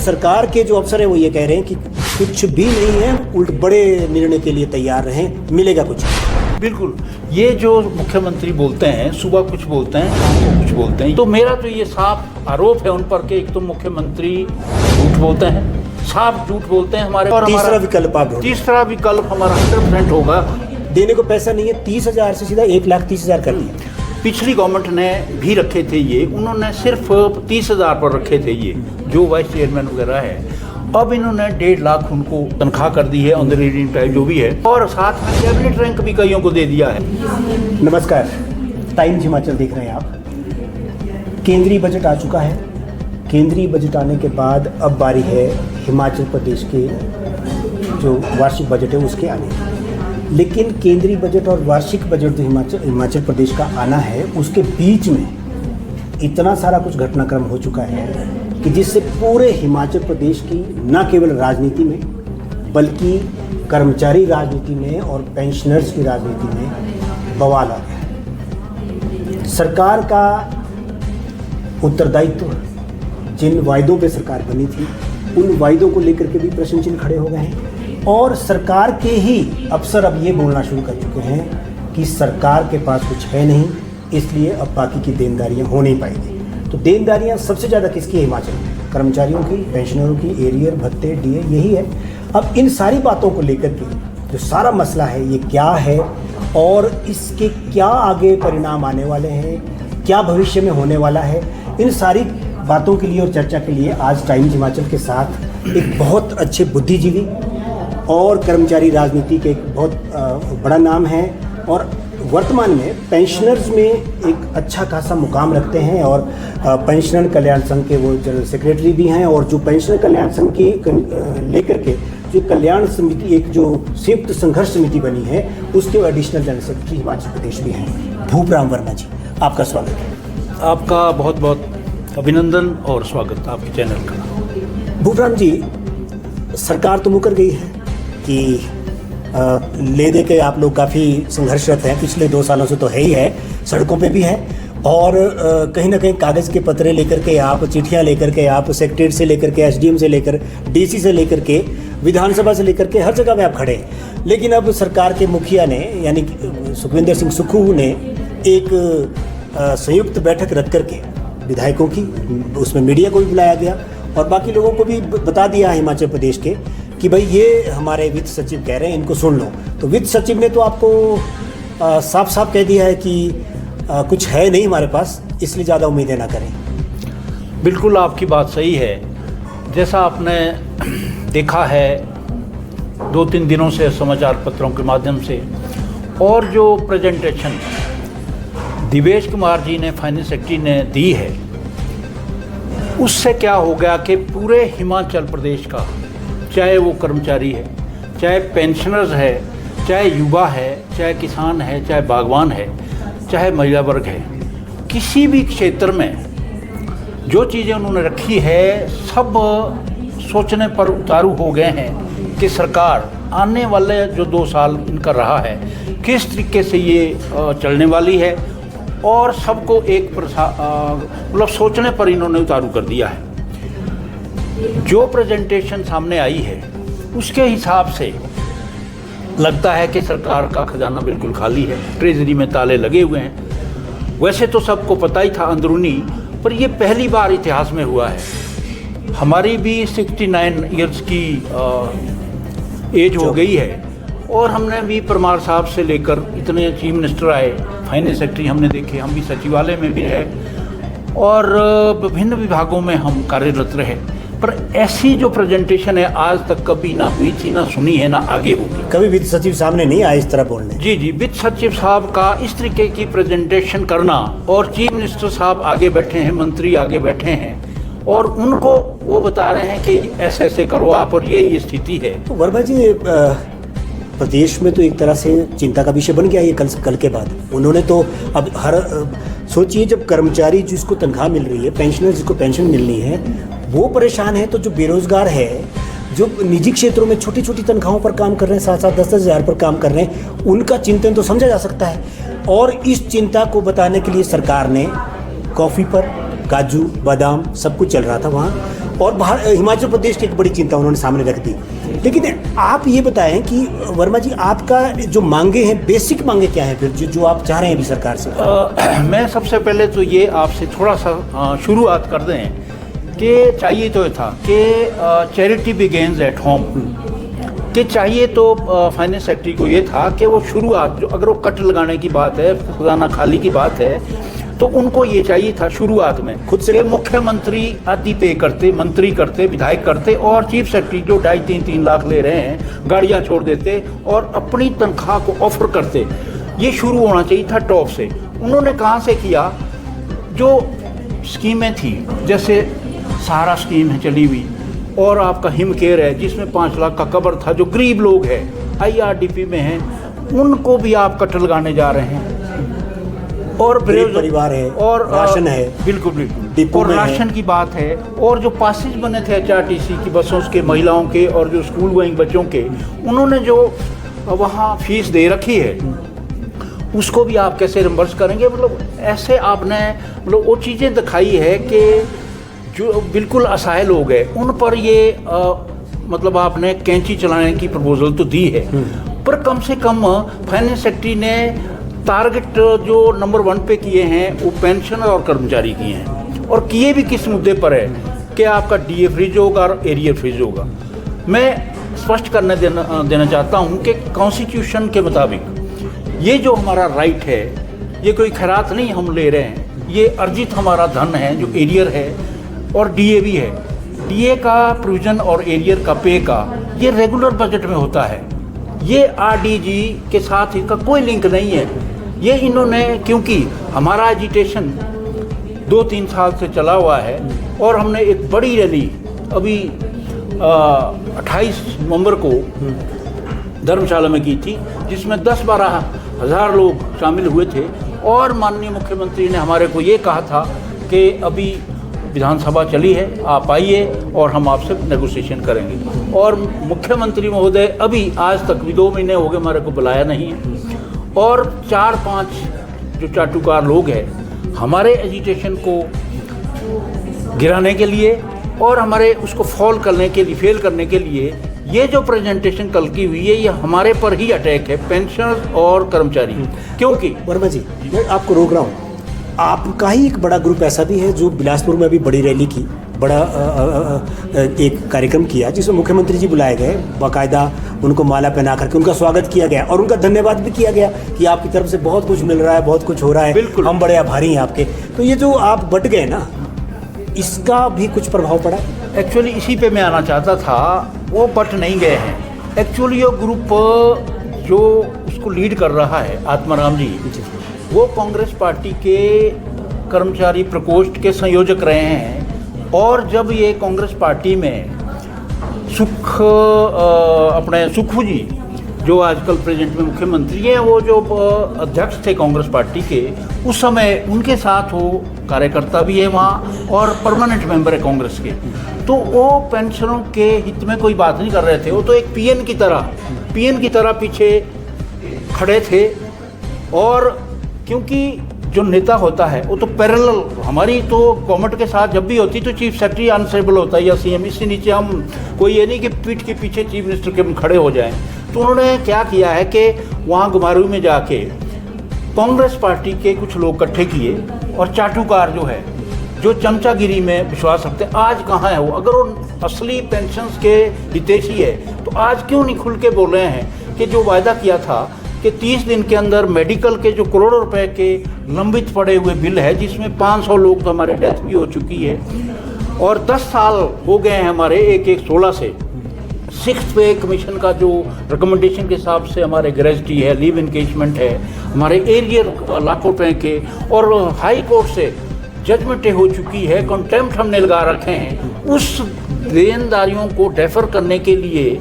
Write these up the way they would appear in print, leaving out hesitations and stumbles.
सरकार के जो अफसर है वो ये कह रहे हैं कि कुछ भी नहीं है, उल्ट बड़े निर्णय के लिए तैयार रहें, मिलेगा कुछ। बिल्कुल, ये जो मुख्यमंत्री बोलते हैं, सुबह कुछ बोलते हैं, शाम को कुछ बोलते हैं, तो मेरा तो ये साफ आरोप है उन पर कि एक तो मुख्यमंत्री झूठ बोलते हैं, साफ झूठ बोलते हैं हमारे। और तीसरा विकल्प आप ढूंढें। तीसरा विकल्प हमारा 100% होगा। देने को पैसा नहीं है, 30,000 से सीधा 1,30,000 कर दिया। पिछली गवर्नमेंट ने भी रखे थे ये, उन्होंने सिर्फ 30,000 पर रखे थे ये, जो वाइस चेयरमैन वगैरह है। अब इन्होंने 1.5 लाख उनको तनख्वाह कर दी है, ऑन द रीडिंग टाइम जो भी है, और साथ में कैबिनेट रैंक भी कईयों को दे दिया है। नमस्कार, टाइम्स हिमाचल देख रहे हैं आप। केंद्रीय बजट आ चुका है। केंद्रीय बजट आने के बाद अब बारी है हिमाचल प्रदेश के जो वार्षिक बजट है उसके आने की। लेकिन केंद्रीय बजट और वार्षिक बजट जो हिमाचल प्रदेश का आना है, उसके बीच में इतना सारा कुछ घटनाक्रम हो चुका है कि जिससे पूरे हिमाचल प्रदेश की न केवल राजनीति में बल्कि कर्मचारी राजनीति में और पेंशनर्स की राजनीति में बवाल आ गया है। सरकार का उत्तरदायित्व, जिन वायदों पे सरकार बनी थी, उन वायदों को लेकर के भी प्रश्न चिन्ह खड़े हो गए हैं। और सरकार के ही अफसर अब ये बोलना शुरू कर चुके हैं कि सरकार के पास कुछ है नहीं, इसलिए अब बाकी की देनदारियां हो नहीं पाएंगी। तो देनदारियां सबसे ज़्यादा किसकी है हिमाचल में? कर्मचारियों की, पेंशनरों की, एरियर, भत्ते, डीए, यही है। अब इन सारी बातों को लेकर के जो सारा मसला है ये क्या है और इसके क्या आगे परिणाम आने वाले हैं, क्या भविष्य में होने वाला है, इन सारी बातों के लिए और चर्चा के लिए आज टाइम्स हिमाचल के साथ एक बहुत अच्छे बुद्धिजीवी और कर्मचारी राजनीति के एक बहुत बड़ा नाम है और वर्तमान में पेंशनर्स में एक अच्छा खासा मुकाम रखते हैं और पेंशनर कल्याण संघ के वो जनरल सेक्रेटरी भी हैं। और जो पेंशनर कल्याण संघ की लेकर के जो कल्याण समिति, एक जो संयुक्त संघर्ष समिति बनी है, उसके additional general secretary Himachal Pradesh भी हैं। भूपराम वर्मा जी, आपका स्वागत है। आपका बहुत बहुत अभिनंदन और स्वागत आपके चैनल का। भूपराम जी, सरकार तो मुकर गई है कि ले दे के आप लोग काफ़ी संघर्षरत हैं, पिछले 2 सालों से तो है ही है, सड़कों पे भी है और कहीं ना कहीं कागज़ के पत्रे लेकर के आप, चिट्ठियां लेकर के आप, सेक्रेटरी से लेकर के, एसडीएम से लेकर, डीसी से लेकर के, विधानसभा से लेकर के हर जगह में आप खड़े हैं। लेकिन अब सरकार के मुखिया ने यानी सुखविंदर सिंह सुक्खू ने एक संयुक्त बैठक रख करके विधायकों की, उसमें मीडिया को भी बुलाया गया और बाकी लोगों को भी बता दिया हिमाचल प्रदेश के कि भाई ये हमारे वित्त सचिव कह रहे हैं, इनको सुन लो। तो वित्त सचिव ने तो आपको साफ साफ कह दिया है कि कुछ है नहीं हमारे पास, इसलिए ज़्यादा उम्मीदें ना करें। बिल्कुल आपकी बात सही है। जैसा आपने देखा है 2-3 दिनों से समाचार पत्रों के माध्यम से, और जो प्रेजेंटेशन दिवेश कुमार जी ने, फाइनेंस सेक्रेटरी ने दी है, उससे क्या हो गया कि पूरे हिमाचल प्रदेश का, चाहे वो कर्मचारी है, चाहे पेंशनर्स है, चाहे युवा है, चाहे किसान है, चाहे बागवान है, चाहे महिला वर्ग है, किसी भी क्षेत्र में जो चीज़ें उन्होंने रखी है सब सोचने पर उतारू हो गए हैं कि सरकार आने वाले जो 2 साल इनका रहा है किस तरीके से ये चलने वाली है, और सबको एक मतलब सोचने पर इन्होंने उतारू कर दिया है। जो प्रेजेंटेशन सामने आई है उसके हिसाब से लगता है कि सरकार का खजाना बिल्कुल खाली है, ट्रेजरी में ताले लगे हुए हैं। वैसे तो सबको पता ही था अंदरूनी, पर ये पहली बार इतिहास में हुआ है। हमारी भी 69 इयर्स की एज हो गई है और हमने भी परमार साहब से लेकर इतने चीफ मिनिस्टर आए, फाइनेंस सेक्रेटरी हमने देखे, हम भी सचिवालय में भी रहे और विभिन्न विभागों में हम कार्यरत रहे, पर ऐसी जो प्रेजेंटेशन है आज तक कभी ना हुई थी, ना सुनी है, ना आगे होगी। कभी वित्त सचिव सामने नहीं आए इस तरह बोलने। जी, वित्त सचिव साहब का इस तरीके की प्रेजेंटेशन करना, और चीफ मिनिस्टर साहब आगे बैठे हैं, मंत्री आगे बैठे हैं और उनको वो बता रहे हैं कि ऐसे ऐसे करो आप और ये स्थिति है। तो वर्मा जी, प्रदेश में तो एक तरह से चिंता का विषय बन गया ये कल के बाद। उन्होंने तो अब सोचिए, जब कर्मचारी जिसको तनख्वाह मिल रही है, पेंशनर जिसको पेंशन मिलनी है, वो परेशान है, तो जो बेरोजगार है, जो निजी क्षेत्रों में छोटी छोटी तनख्वाहों पर काम कर रहे हैं, 7-7, 10-10 हज़ार पर काम कर रहे हैं, उनका चिंतन तो समझा जा सकता है। और इस चिंता को बताने के लिए सरकार ने कॉफ़ी पर काजू बादाम सब कुछ चल रहा था वहाँ, और बाहर हिमाचल प्रदेश की एक बड़ी चिंता उन्होंने सामने रख दी। लेकिन आप ये बताएं कि वर्मा जी, आपका जो मांगे हैं, बेसिक मांगे क्या है फिर जो आप चाह रहे हैं अभी सरकार से? मैं सबसे पहले तो ये आपसे थोड़ा सा शुरुआत कर दें कि चाहिए तो ये था कि चैरिटी बिगेन्स एट होम, कि चाहिए तो फाइनेंस सेक्रेटरी को ये था कि वो शुरुआत, जो अगर वो कट लगाने की बात है, खजाना खाली की बात है, तो उनको ये चाहिए था शुरुआत में खुद से मुख्यमंत्री आदि पे करते, मंत्री करते, विधायक करते, और चीफ सेक्रेटरी जो 2.5-3 लाख ले रहे हैं गाड़ियां छोड़ देते और अपनी तनख्वाह को ऑफर करते। ये शुरू होना चाहिए था टॉप से। उन्होंने कहाँ से किया? जो स्कीमें थी, जैसे सहारा स्कीम है चली हुई, और आपका हिम केयर है जिसमें 5 लाख का कवर था, जो गरीब लोग हैं IRDP में हैं, उनको भी आप कट लगाने जा रहे हैं। और गरीब परिवार है, और राशन है, बिल्कुल बिल्कुल, और राशन की बात है। और जो पासेज बने थे HRTC की बसों के, महिलाओं के और जो स्कूल गोइंग बच्चों के, उन्होंने जो वहाँ फीस दे रखी है उसको भी आप कैसे रिम्बर्स करेंगे? मतलब ऐसे आपने मतलब वो चीज़ें दिखाई है कि जो बिल्कुल असहाय लोग हैं उन पर ये मतलब आपने कैंची चलाने की प्रपोजल तो दी है, पर कम से कम फाइनेंस सेक्रेटरी ने टारगेट जो नंबर 1 पे किए हैं वो पेंशन और कर्मचारी किए हैं, और किए भी किस मुद्दे पर है कि आपका DA फ्रीज होगा और एरियर फ्रीज होगा। मैं स्पष्ट करने देना चाहता हूँ कि कॉन्स्टिट्यूशन के मुताबिक ये जो हमारा राइट है, ये कोई खैरात नहीं हम ले रहे हैं, ये अर्जित हमारा धन है जो एरियर है और DA भी है। DA का प्रोविजन और एरियर का पे का ये रेगुलर बजट में होता है, ये RDG के साथ इसका कोई लिंक नहीं है। ये इन्होंने, क्योंकि हमारा एजिटेशन 2-3 साल से चला हुआ है और हमने एक बड़ी रैली अभी 28 नवंबर को धर्मशाला में की थी, जिसमें 10-12 हज़ार लोग शामिल हुए थे, और माननीय मुख्यमंत्री ने हमारे को ये कहा था कि अभी विधानसभा चली है, आप आइए और हम आपसे नेगोशिएशन करेंगे। और मुख्यमंत्री महोदय अभी आज तक भी 2 महीने हो गए हमारे को बुलाया नहीं है, और 4-5 जो चाटुकार लोग हैं हमारे एजिटेशन को गिराने के लिए और हमारे उसको फेल करने के लिए ये जो प्रेजेंटेशन कल की हुई है, ये हमारे पर ही अटैक है, पेंशनर्स और कर्मचारी। क्योंकि वर्मा जी, मैं आपको रोक रहा हूँ, आपका ही एक बड़ा ग्रुप ऐसा भी है जो बिलासपुर में अभी बड़ी रैली की, बड़ा एक कार्यक्रम किया जिसमें मुख्यमंत्री जी बुलाए गए, बाकायदा उनको माला पहना करके उनका स्वागत किया गया और उनका धन्यवाद भी किया गया कि आपकी तरफ से बहुत कुछ मिल रहा है, बहुत कुछ हो रहा है, बिल्कुल, हम बड़े आभारी हैं आपके। तो ये जो आप बट गए ना, इसका भी कुछ प्रभाव पड़ा? एक्चुअली इसी पे मैं आना चाहता था, वो बट नहीं गए हैं। एक्चुअली ये ग्रुप जो उसको लीड कर रहा है आत्माराम जी, वो कांग्रेस पार्टी के कर्मचारी प्रकोष्ठ के संयोजक रहे हैं, और जब ये कांग्रेस पार्टी में अपने सुखू जी जो आजकल प्रेजेंट में मुख्यमंत्री हैं, वो जो अध्यक्ष थे कांग्रेस पार्टी के, उस समय उनके साथ वो कार्यकर्ता भी है वहाँ और परमानेंट मेंबर है कांग्रेस के, तो वो पेंशनों के हित में कोई बात नहीं कर रहे थे। वो तो एक पीएन की तरह पीछे खड़े थे, और क्योंकि जो नेता होता है वो तो पैरेलल, हमारी तो गवर्नमेंट के साथ जब भी होती तो चीफ सेक्रेटरी आंसरेबल होता है या CM, इससे नीचे हम कोई ये नहीं कि पीठ के पीछे चीफ मिनिस्टर के हम खड़े हो जाएं। तो उन्होंने क्या किया है कि वहाँ घुमारू में जाके कांग्रेस पार्टी के कुछ लोग इकट्ठे किए, और चाटुकार जो है, जो चमचागिरी में विश्वास रखते हैं, आज कहाँ है वो? अगर वो असली पेंशन्स के हितैषी है तो आज क्यों नहीं खुल के बोल रहे हैं कि जो वायदा किया था कि 30 दिन के अंदर मेडिकल के जो करोड़ों रुपए के लंबित पड़े हुए बिल है, जिसमें 500 लोग तो हमारे डेथ भी हो चुकी है, और 10 साल हो गए हैं हमारे 16 से 6th पे कमीशन का जो रिकमेंडेशन के हिसाब से हमारे ग्रेजुटी है, लीव इंकेजमेंट है, हमारे एरियर लाखों रुपए के, और हाई कोर्ट से जजमेंटें हो चुकी है, कंटेम्प्ट हमने लगा रखे हैं। उस देनदारियों को डेफर करने के लिए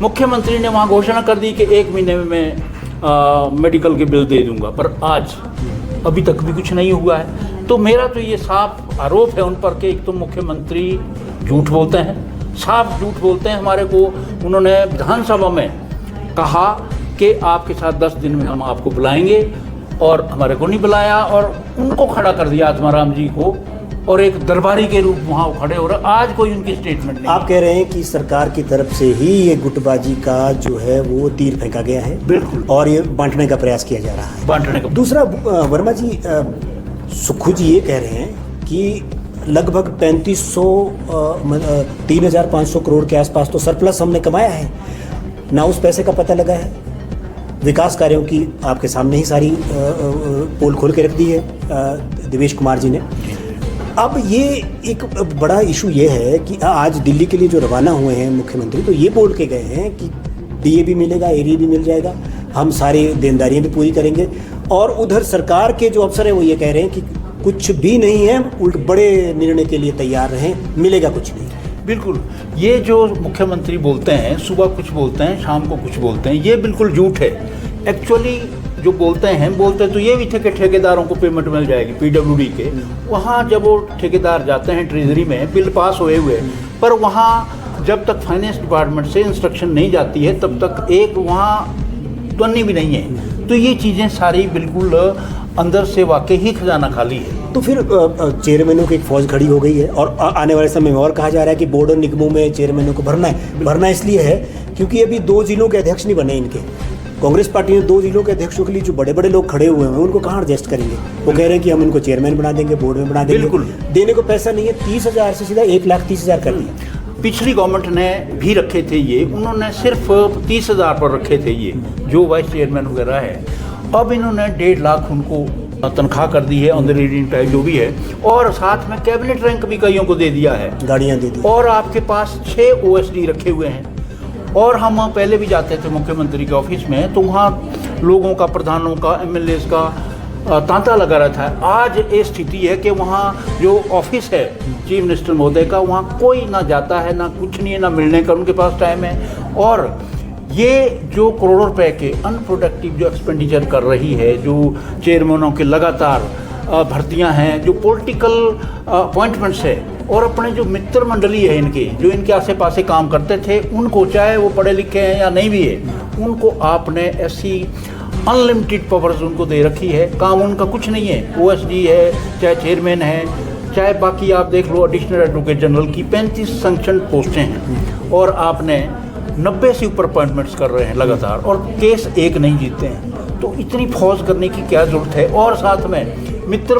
मुख्यमंत्री ने वहाँ घोषणा कर दी कि 1 महीने में मैं मेडिकल के बिल दे दूंगा, पर आज अभी तक भी कुछ नहीं हुआ है। तो मेरा तो ये साफ आरोप है उन पर कि एक तो मुख्यमंत्री झूठ बोलते हैं, साफ झूठ बोलते हैं। हमारे को उन्होंने विधानसभा में कहा कि आपके साथ 10 दिन में हम आपको बुलाएंगे, और हमारे को नहीं बुलाया, और उनको खड़ा कर दिया आत्माराम जी को और एक दरबारी के रूप वहाँ खड़े हो रहे। आज कोई उनकी स्टेटमेंट नहीं। आप कह रहे हैं कि सरकार की तरफ से ही ये गुटबाजी का जो है वो तीर फेंका गया है, बिल्कुल, और ये बांटने का प्रयास किया जा रहा है। बांटने का। दूसरा, वर्मा जी, सुक्खू जी ये कह रहे हैं कि लगभग 3,500 करोड़ के आसपास तो सरप्लस हमने कमाया है, ना उस पैसे का पता लगा है। विकास कार्यों की आपके सामने ही सारी पोल खोल के रख दी है देवेश कुमार जी ने। अब ये एक बड़ा इशू ये है कि आज दिल्ली के लिए जो रवाना हुए हैं मुख्यमंत्री, तो ये बोल के गए हैं कि डीए भी मिलेगा, एरिया भी मिल जाएगा, हम सारी देनदारियां भी पूरी करेंगे। और उधर सरकार के जो अफसर हैं वो ये कह रहे हैं कि कुछ भी नहीं है, उल्ट बड़े निर्णय के लिए तैयार रहें, मिलेगा कुछ नहीं। बिल्कुल, ये जो मुख्यमंत्री बोलते हैं, सुबह कुछ बोलते हैं, शाम को कुछ बोलते हैं, ये बिल्कुल झूठ है। एक्चुअली जो बोलते तो ये भी थे कि ठेकेदारों को पेमेंट मिल जाएगी पीडब्ल्यूडी के। वहाँ जब वो ठेकेदार जाते हैं ट्रेजरी में, बिल पास हुए हुए, पर वहाँ जब तक फाइनेंस डिपार्टमेंट से इंस्ट्रक्शन नहीं जाती है तब तक एक वहाँ ध्वनि भी नहीं है। तो ये चीज़ें सारी बिल्कुल अंदर से वाकई ही खजाना खाली है। तो फिर चेयरमैनों की एक फौज खड़ी हो गई है, और आने वाले समय में और कहा जा रहा है कि बोर्ड और निगमों में चेयरमैनों को भरना इसलिए है क्योंकि अभी 2 जिलों के अध्यक्ष नहीं बने इनके। कांग्रेस पार्टी ने 2 जिलों के अध्यक्षों के लिए जो बड़े बड़े लोग खड़े हुए हैं उनको कहाँ एडजस्ट करेंगे। वो कह रहे हैं कि हम इनको चेयरमैन बना देंगे, बोर्ड में बना देंगे। बिल्कुल, देने को पैसा नहीं है। 30,000 से सीधा 1,30,000 कर दिया। पिछली गवर्नमेंट ने भी रखे थे ये, उन्होंने सिर्फ 30,000 पर रखे थे ये जो वाइस चेयरमैन वगैरह है। अब इन्होंने 1.5 लाख उनको तनख्वाह कर दी है, ऑन द रीडिंग टाइम जो भी है, और साथ में कैबिनेट रैंक भी कईयों को दे दिया है, गाड़ियाँ दे दी। और आपके पास 6 OSD रखे हुए हैं। और हम पहले भी जाते थे मुख्यमंत्री के ऑफिस में, तो वहाँ लोगों का, प्रधानों का, MLAs का तांता लगा रहता है। आज ये स्थिति है कि वहाँ जो ऑफिस है चीफ मिनिस्टर महोदय का, वहाँ कोई ना जाता है, ना कुछ नहीं है, ना मिलने का उनके पास टाइम है। और ये जो करोड़ों रुपए के अनप्रोडक्टिव जो एक्सपेंडिचर कर रही है, जो चेयरमैनों के लगातार भर्तियां हैं, जो पॉलिटिकल अपॉइंटमेंट्स है, और अपने जो मित्र मंडली है इनके, जो इनके आसे पासे काम करते थे, उनको, चाहे वो पढ़े लिखे हैं या नहीं भी है, उनको आपने ऐसी अनलिमिटेड पावर्स उनको दे रखी है। काम उनका कुछ नहीं है। OSD है, चाहे चेयरमैन है, चाहे बाकी आप देख लो एडिशनल एडवोकेट जनरल की 35 सैंक्शन पोस्टें हैं, और आपने 90 से ऊपर अपॉइंटमेंट्स कर रहे हैं लगातार, और केस एक नहीं जीतते हैं। तो इतनी फौज करने की क्या जरूरत है। और साथ में मित्र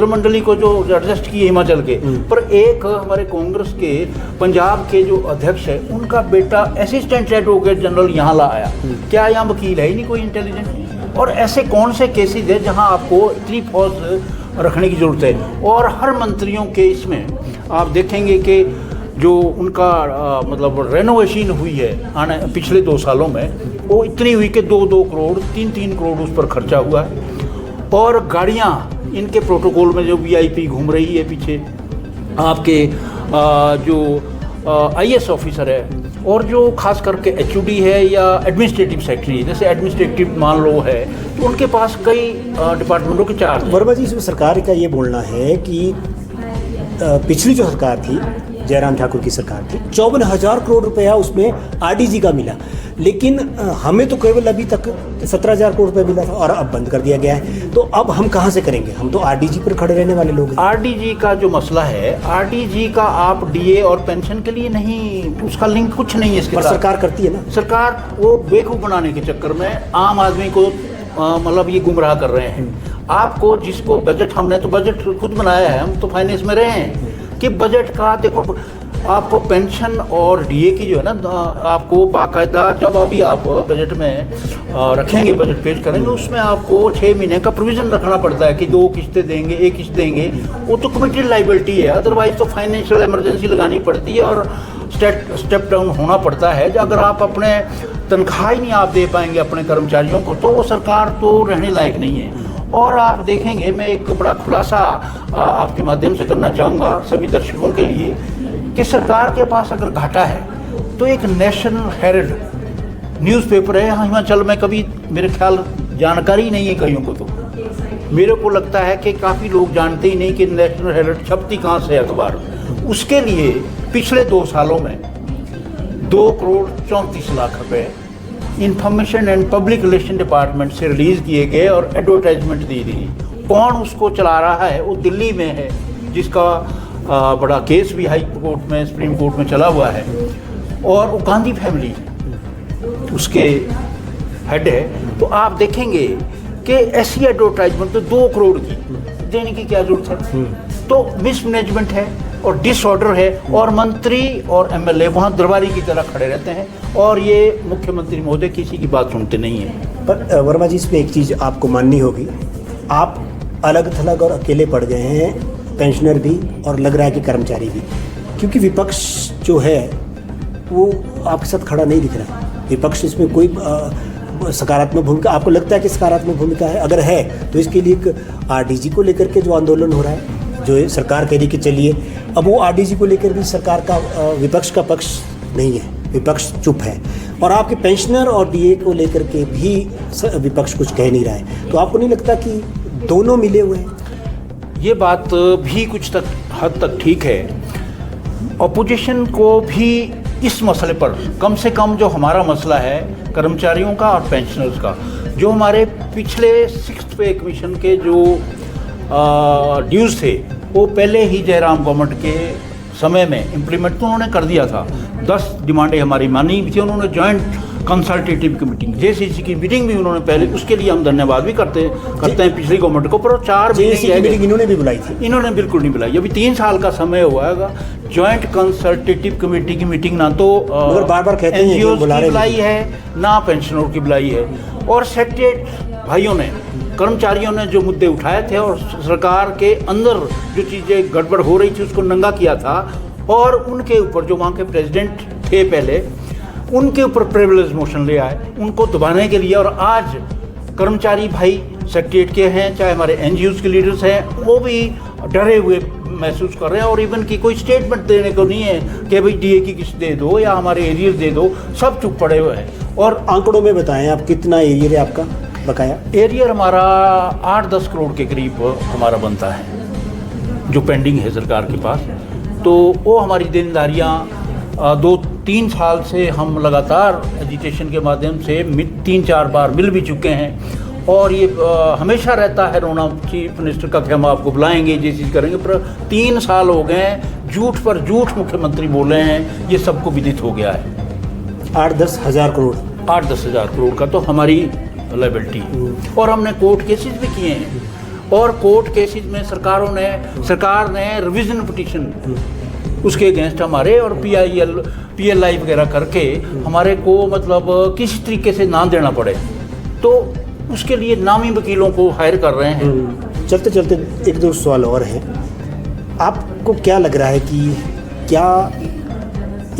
मंडली को जो एडजस्ट किए हिमाचल के, पर एक हमारे कांग्रेस के पंजाब के जो अध्यक्ष है, उनका बेटा असिस्टेंट एडवोकेट जनरल यहाँ ला आया। क्या यहाँ वकील है ही नहीं कोई इंटेलिजेंट। और ऐसे कौन से केसेज है जहाँ आपको इतनी फौज रखने की जरूरत है। और हर मंत्रियों के इसमें आप देखेंगे कि जो उनका मतलब रेनोवेशन हुई है आने पिछले 2 सालों में, वो इतनी हुई कि 2-2 करोड़ 3-3 करोड़ उस पर खर्चा हुआ है। और गाड़ियाँ इनके प्रोटोकॉल में जो VIP घूम रही है पीछे, आपके जो IAS ऑफिसर है, और जो खास करके HOD है या एडमिनिस्ट्रेटिव सेक्रेटरी, जैसे एडमिनिस्ट्रेटिव मान लो है, तो उनके पास कई डिपार्टमेंटों के चार्ज। वर्मा जी, इसमें सरकार का ये बोलना है कि पिछली जो सरकार थी, जयराम ठाकुर की सरकार थी, 54,000 करोड़ रुपया उसमें RDG का मिला, लेकिन हमें तो केवल अभी तक 17,000 करोड़ रुपया मिला था, और अब बंद कर दिया गया है। तो अब हम कहाँ से करेंगे? हम तो RDG पर खड़े रहने वाले लोग हैं। RDG का जो मसला है, RDG का आप DA और पेंशन के लिए नहीं, उसका लिंक कुछ नहीं है इसके साथ। सरकार करती है ना। सरकार वो बेवकूफ़ बनाने के चक्कर में आम आदमी को मतलब ये गुमराह कर रहे हैं। आपको जिसको बजट, हमने तो बजट खुद बनाया है, हम तो फाइनेंस में रहे हैं, कि बजट का देखो, आपको पेंशन और DA की जो है ना, आपको बाकायदा जब अभी आप बजट में रखेंगे, बजट पेश करेंगे, उसमें आपको 6 महीने का प्रोविज़न रखना पड़ता है कि 2 किस्तें देंगे, 1 किस्त देंगे। वो तो कमिटेड लाइबिलिटी है, अदरवाइज तो फाइनेंशियल इमरजेंसी लगानी पड़ती है और स्टेप डाउन होना पड़ता है। अगर आप अपने तनख्वाह ही नहीं आप दे पाएंगे अपने कर्मचारियों को, तो वो सरकार तो रहने लायक नहीं है। और आप देखेंगे, मैं एक बड़ा खुलासा आपके माध्यम से करना चाहूँगा सभी दर्शकों के लिए, कि सरकार के पास अगर घाटा है तो एक नेशनल हेराल्ड न्यूज़पेपर है यहाँ हिमाचल में, कभी मेरे ख्याल जानकारी नहीं है कईयों को। तो मेरे को लगता है कि काफ़ी लोग जानते ही नहीं कि नेशनल हेराल्ड छपती कहाँ से अखबार। उसके लिए पिछले 2 सालों में 2 करोड़ 34 लाख रुपए information and public relation department से रिलीज़ किए गए और एडवर्टाइजमेंट दी गई। कौन उसको चला रहा है वो दिल्ली में है, जिसका बड़ा केस भी हाई कोर्ट में, सुप्रीम कोर्ट में चला हुआ है, और वो गांधी फैमिली उसके हेड है। तो आप देखेंगे कि ऐसी एडवर्टाइजमेंट तो 2 करोड़ की देने की क्या जरूरत है। तो मिसमैनेजमेंट है और डिसऑर्डर है, और मंत्री और एमएलए वहाँ दरबारी की तरह खड़े रहते हैं, और ये मुख्यमंत्री महोदय किसी की बात सुनते नहीं हैं। पर वर्मा जी, इसमें एक चीज़ आपको माननी होगी, आप अलग थलग और अकेले पड़ गए हैं, पेंशनर भी और लग रहा है कि कर्मचारी भी, क्योंकि विपक्ष जो है वो आपके साथ खड़ा नहीं दिख रहा है। विपक्ष इसमें कोई सकारात्मक भूमिका आपको लगता है कि सकारात्मक भूमिका है? अगर है तो इसके लिए एक आरडीजी को लेकर के जो आंदोलन हो रहा है, जो सरकार कह रही कि चलिए, अब वो आरडीजी को लेकर भी सरकार का विपक्ष का पक्ष नहीं है, विपक्ष चुप है, और आपके पेंशनर और डीए को लेकर के भी विपक्ष कुछ कह नहीं रहा है। तो आपको नहीं लगता कि दोनों मिले हुए हैं? ये बात भी कुछ हद तक ठीक है। अपोजिशन को भी इस मसले पर, कम से कम जो हमारा मसला है कर्मचारियों का और पेंशनर्स का, जो हमारे पिछले 6th पे कमीशन के जो ड्यूज़ थे वो पहले ही जयराम गवर्नमेंट के समय में इम्प्लीमेंट तो उन्होंने कर दिया था। 10 डिमांडें हमारी मानी थी, उन्होंने जॉइंट कंसल्टेटिव की मीटिंग, जेसीसी की मीटिंग भी उन्होंने पहले, उसके लिए हम धन्यवाद भी करते हैं पिछली गवर्नमेंट को, पर 4 मीटिंग इन्होंने भी बुलाई थी। इन्होंने बिल्कुल नहीं बुलाई। अभी 3 साल का समय हुआ है, जॉइंट कंसल्टेटिव कमेटी की मीटिंग ना तो बार-बार कहते हैं एनजीओ की बुलाई है, ना पेंशनरों की बुलाई है। और सेक्रेटरी भाइयों ने, कर्मचारियों ने जो मुद्दे उठाए थे और सरकार के अंदर जो चीज़ें गड़बड़ हो रही थी उसको नंगा किया था, और उनके ऊपर जो वहाँ के प्रेसिडेंट थे पहले, उनके ऊपर प्रिविलेज मोशन ले आए उनको दबाने के लिए। और आज कर्मचारी भाई सेक्रेटरीट के हैं, चाहे हमारे एनजीओज़ के लीडर्स हैं, वो भी डरे हुए महसूस कर रहे हैं, और इवन की कोई स्टेटमेंट देने को नहीं है कि भाई डीए की किस्त दे दो या हमारे एरियर दे दो, सब चुप पड़े हुए हैं। और आंकड़ों में बताएं आप, कितना एरियर है आपका बकाया? एरियर हमारा 8-10 करोड़ के करीब हमारा बनता है, जो पेंडिंग है सरकार के पास। तो वो हमारी देनदारियाँ 2-3 साल से हम लगातार एजिटेशन के माध्यम से 3-4 बार मिल भी चुके हैं, और ये हमेशा रहता है रोना चीफ मिनिस्टर का कि हम आपको बुलाएंगे, ये चीज़ करेंगे, पर 3 साल हो गए हैं, झूठ पर झूठ मुख्यमंत्री बोले हैं, ये सबको विदित हो गया है। 8-10 हज़ार करोड़, 8-10 हज़ार करोड़ का तो हमारी लायबिलिटी है, और हमने कोर्ट केसेस भी किए हैं, और कोर्ट केसेस में सरकार ने रिविजन पिटीशन उसके अगेंस्ट हमारे और पीएलआई वगैरह करके हमारे को मतलब किसी तरीके से ना देना पड़े, तो उसके लिए नामी वकीलों को हायर कर रहे हैं। चलते चलते 1-2 सवाल और हैं। आपको क्या लग रहा है कि क्या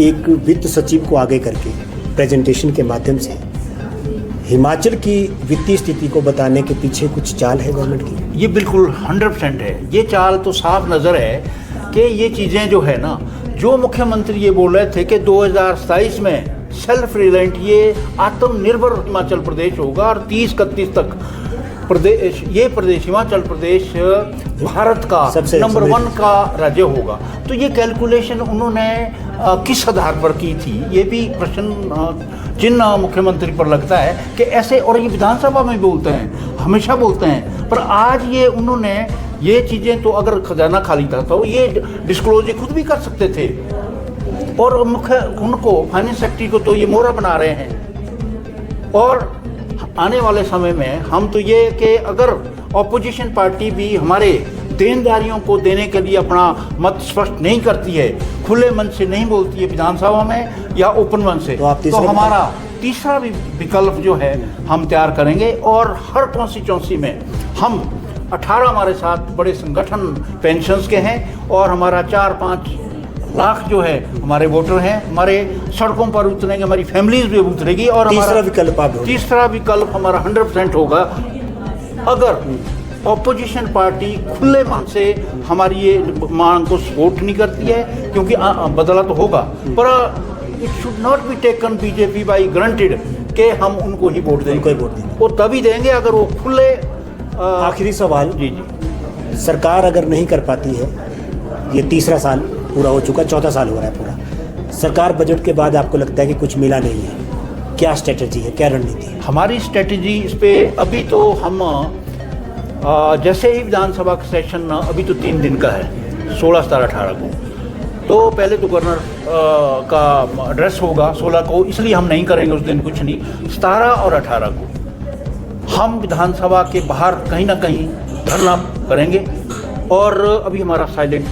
एक वित्त सचिव को आगे करके प्रेजेंटेशन के माध्यम से हिमाचल की वित्तीय स्थिति को बताने के पीछे कुछ चाल है गवर्नमेंट की? ये बिल्कुल 100% है। ये चाल तो साफ नज़र है कि ये चीज़ें जो है ना, जो मुख्यमंत्री ये बोल रहे थे कि 2027 में सेल्फ रिलायंट, ये आत्मनिर्भर हिमाचल प्रदेश होगा, और 30-31 तक हिमाचल प्रदेश भारत का नंबर 1 का राज्य होगा। तो ये कैलकुलेशन उन्होंने किस आधार पर की थी, ये भी प्रश्न चिन्ह मुख्यमंत्री पर लगता है कि ऐसे, और ये विधानसभा में बोलते हैं, हमेशा बोलते हैं, पर आज ये उन्होंने ये चीज़ें, तो अगर खजाना खाली था तो ये डिस्क्लोज खुद भी कर सकते थे, और उनको फाइनेंस सेक्रेटरी को तो ये मोहरा बना रहे हैं। और आने वाले समय में हम तो ये कि अगर ऑपोजिशन पार्टी भी हमारे देनदारियों को देने के लिए अपना मत स्पष्ट नहीं करती है, खुले मन से नहीं बोलती है विधानसभा में या ओपन मन से, तो हमारा तीसरा भी विकल्प जो है हम तैयार करेंगे। और हर कॉन्स्टिट्यूंसी में हम 18 हमारे साथ बड़े संगठन पेंशन्स के हैं, और हमारा 4-5 लाख जो है हमारे वोटर हैं, हमारे सड़कों पर उतरेंगे, हमारी फैमिलीज भी उतरेगी। और तीसरा विकल्प हमारा 100% होगा अगर ऑपोजिशन पार्टी खुले मन से हमारी ये मांग को सपोर्ट नहीं करती है, क्योंकि बदला तो होगा, पर it should not be taken BJP by granted कि हम उनको ही वोट देंगे। वो तभी देंगे अगर वो खुले। आखिरी सवाल, जी, सरकार अगर नहीं कर पाती है, ये तीसरा साल पूरा हो चुका, चौथा साल हो रहा है पूरा, सरकार बजट के बाद आपको लगता है कि कुछ मिला नहीं है, क्या स्ट्रेटजी है, क्या रणनीति है? हमारी स्ट्रेटजी इस पे अभी तो हम जैसे ही विधानसभा का सेशन अभी तो 3 दिन का है, 16, 17, 18 को, तो पहले तो गवर्नर का एड्रेस होगा 16 को, इसलिए हम नहीं करेंगे उस दिन कुछ नहीं। 17 और 18 को हम विधानसभा के बाहर कहीं ना कहीं धरना करेंगे और अभी हमारा साइलेंट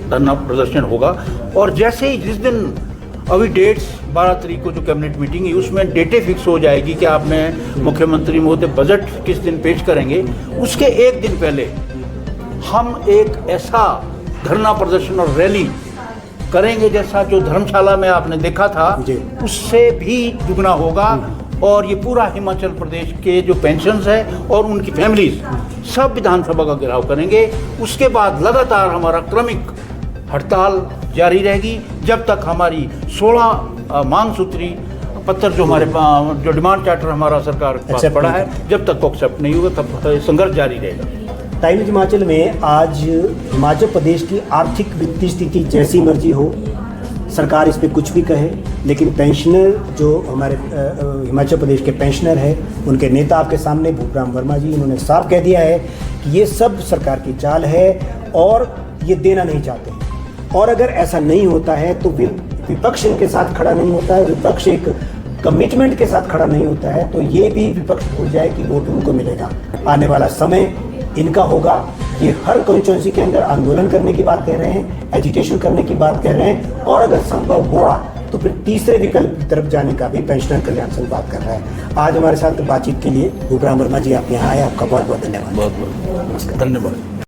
धरना प्रदर्शन होगा। और जैसे ही जिस दिन अभी डेट्स 12 तारीख को जो कैबिनेट मीटिंग है उसमें डेटें फिक्स हो जाएगी कि आप में मुख्यमंत्री महोदय बजट किस दिन पेश करेंगे, उसके एक दिन पहले हम एक ऐसा धरना प्रदर्शन और रैली करेंगे जैसा जो धर्मशाला में आपने देखा था उससे भी दुगना होगा। और ये पूरा हिमाचल प्रदेश के जो पेंशन्स है और उनकी फैमिलीज सब विधानसभा का घेराव करेंगे। उसके बाद लगातार हमारा क्रमिक हड़ताल जारी रहेगी जब तक हमारी 16 मांग सूत्री पत्र जो हमारे जो डिमांड चार्टर हमारा सरकार के पास पड़ा है, जब तक वो एक्सेप्ट नहीं होगा तब संघर्ष जारी रहेगा। टाइम्स हिमाचल में आज हिमाचल प्रदेश की आर्थिक वित्तीय स्थिति जैसी मर्जी हो, सरकार इस पर कुछ भी कहे, लेकिन पेंशनर जो हमारे हिमाचल प्रदेश के पेंशनर हैं उनके नेता आपके सामने भूपराम वर्मा जी, इन्होंने साफ कह दिया है कि ये सब सरकार की चाल है और ये देना नहीं चाहते हैं। और अगर ऐसा नहीं होता है तो विपक्ष इनके साथ खड़ा नहीं होता है, विपक्ष एक कमिटमेंट के साथ खड़ा नहीं होता है, तो ये भी विपक्ष भूल जाए कि वोट उनको मिलेगा। आने वाला समय इनका होगा। ये हर कॉन्स्टिट्यूंसी के अंदर आंदोलन करने की बात कह रहे हैं, एजिटेशन करने की बात कह रहे हैं, और अगर संभव हुआ तो फिर तीसरे विकल्प की तरफ जाने का भी पेंशनर कल्याण संघ बात कर रहा है। आज हमारे साथ बातचीत के लिए भूपराम वर्मा जी आप यहाँ आए, आपका बहुत बहुत धन्यवाद। बहुत बहुत नमस्कार, धन्यवाद।